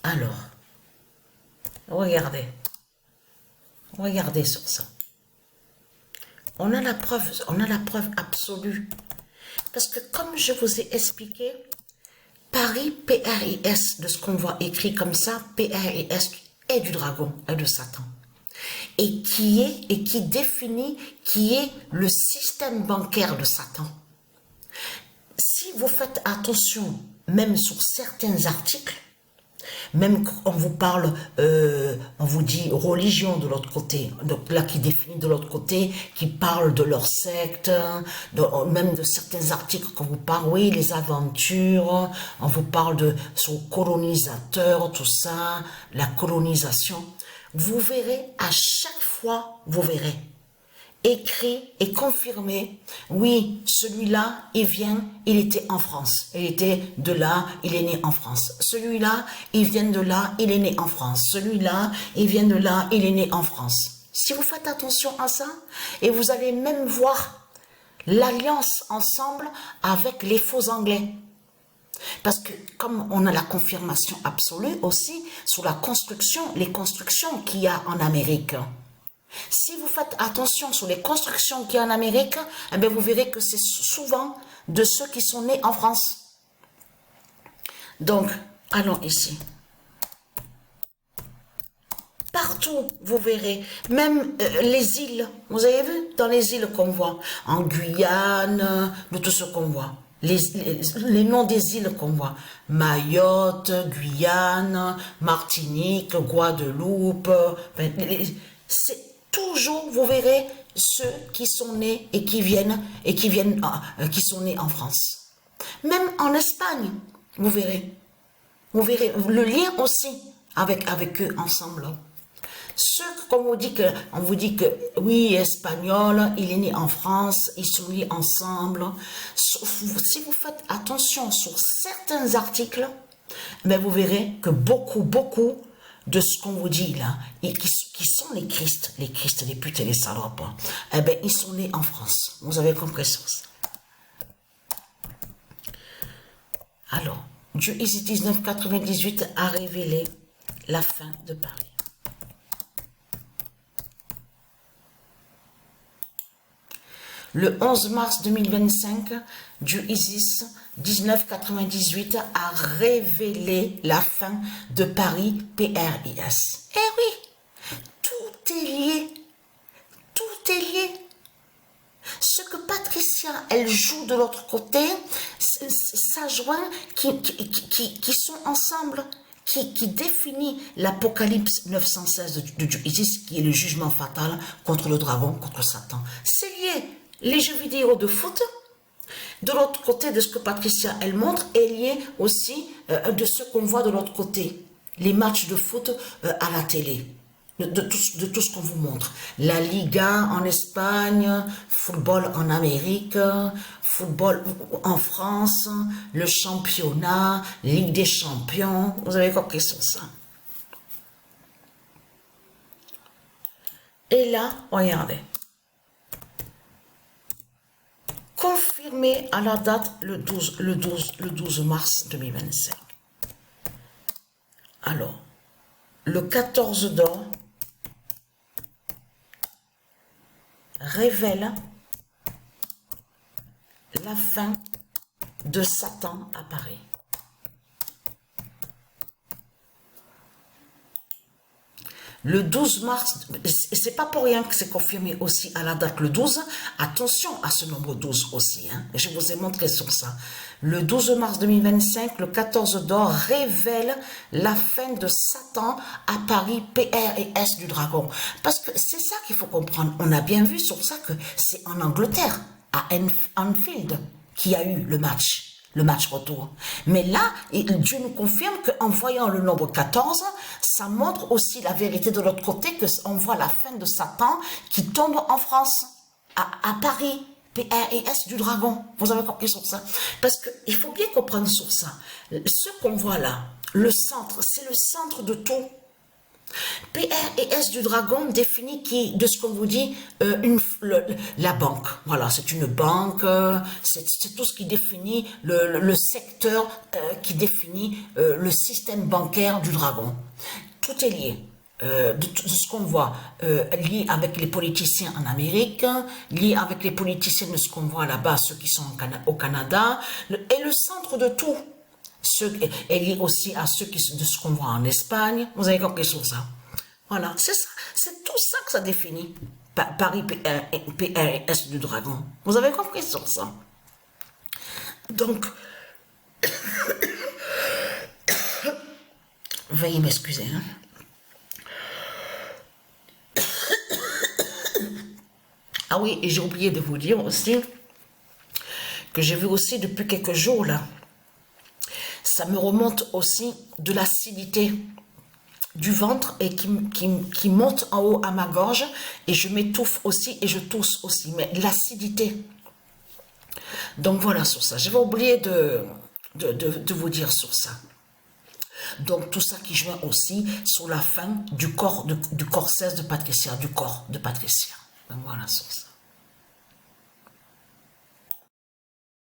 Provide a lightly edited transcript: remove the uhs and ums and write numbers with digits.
Alors, regardez. Regardez sur ça. On a la preuve absolue. Parce que comme je vous ai expliqué, Paris, P-R-I-S, de ce qu'on voit écrit comme ça, P-R-I-S, est du dragon, est de Satan. Et qui définit, qui est le système bancaire de Satan. Si vous faites attention, même sur certains articles, même quand on vous parle, on vous dit religion de l'autre côté, donc là qui définit de l'autre côté, qui parle de leur secte, même de certains articles qu'on vous parle, oui, les aventures, on vous parle de son colonisateur, tout ça, la colonisation. Vous verrez, à chaque fois, vous verrez, écrit et confirmé, oui, celui-là, il était en France, il était de là, il est né en France. Celui-là, il vient de là, il est né en France. Celui-là, il vient de là, il est né en France. Si vous faites attention à ça, et vous allez même voir l'alliance ensemble avec les faux Anglais. Parce que comme on a la confirmation absolue aussi sur la construction, les constructions qu'il y a en Amérique. Si vous faites attention sur les constructions qu'il y a en Amérique, eh bien vous verrez que c'est souvent de ceux qui sont nés en France. Donc, allons ici. Partout, vous verrez, même les îles, vous avez vu, dans les îles qu'on voit, en Guyane, de tout ce qu'on voit, les noms des îles qu'on voit, Mayotte, Guyane, Martinique, Guadeloupe, c'est toujours, vous verrez, ceux qui sont nés et qui qui sont nés en France. Même en Espagne, vous verrez le lien aussi avec eux ensemble. Ceux qu'on vous dit que oui, espagnol, il est né en France, ils sont liés ensemble. Si vous faites attention sur certains articles, mais vous verrez que beaucoup de ce qu'on vous dit là, et qui sont les Christ, les putes et les salopes, eh bien, ils sont nés en France. Vous avez compris ça. Alors, Dieu ici 1998 a révélé la fin de Paris. Le 11 mars 2025, Dieu Isis 1998 a révélé la fin de Paris, P-R-I-S. Eh oui, tout est lié. Tout est lié. Ce que Patricia, elle joue de l'autre côté, ça joint qui sont ensemble, qui définit l'Apocalypse 916 de Dieu Isis, qui est le jugement fatal contre le dragon, contre Satan. C'est lié. Les jeux vidéo de foot, de l'autre côté de ce que Patricia, elle montre, est lié aussi de ce qu'on voit de l'autre côté. Les matchs de foot à la télé. De tout ce qu'on vous montre. La Liga en Espagne, football en Amérique, football en France, le championnat, Ligue des champions. Vous avez compris sur ça. Et là, regardez. Confirmé à la date le 12 mars 2025. Alors, le 14 d'or révèle la fin de Satan à Paris. Le 12 mars, c'est pas pour rien que c'est confirmé aussi à la date le 12. Attention à ce nombre 12 aussi, hein. Je vous ai montré sur ça. Le 12 mars 2025, le 14 d'or révèle la fin de Satan à Paris, P-R-I-S du dragon. Parce que c'est ça qu'il faut comprendre. On a bien vu sur ça que c'est en Angleterre, à Anfield, qu'il y a eu le match retour. Mais là, Dieu nous confirme qu'en voyant le nombre 14, ça montre aussi la vérité de l'autre côté, qu'on voit la fin de Satan qui tombe en France, à Paris, P-R-I-S du dragon. Vous avez compris sur ça? Parce qu'il faut bien comprendre sur ça. Ce qu'on voit là, le centre, c'est le centre de tout. PR et S du dragon définit qui, de ce qu'on vous dit, la banque. Voilà, c'est une banque, c'est tout ce qui définit le secteur qui définit le système bancaire du dragon. Tout est lié. De ce qu'on voit, lié avec les politiciens en Amérique, lié avec les politiciens de ce qu'on voit là-bas, ceux qui sont au Canada, et le centre de tout. Est lié aussi à ceux de ce qu'on voit en Espagne. Vous avez compris sur ça. Voilà, c'est ça, c'est tout ça que ça définit. Paris PRS du dragon. Vous avez compris sur ça. Donc, veuillez m'excuser. Hein. Ah oui, et j'ai oublié de vous dire aussi que j'ai vu aussi depuis quelques jours là, ça me remonte aussi de l'acidité du ventre et qui monte en haut à ma gorge et je m'étouffe aussi et je tousse aussi, mais l'acidité. Donc voilà sur ça, j'avais oublié de vous dire sur ça. Donc tout ça qui joint aussi sur la fin du corps 16 de Patricia, du corps de Patricia. Donc voilà sur ça.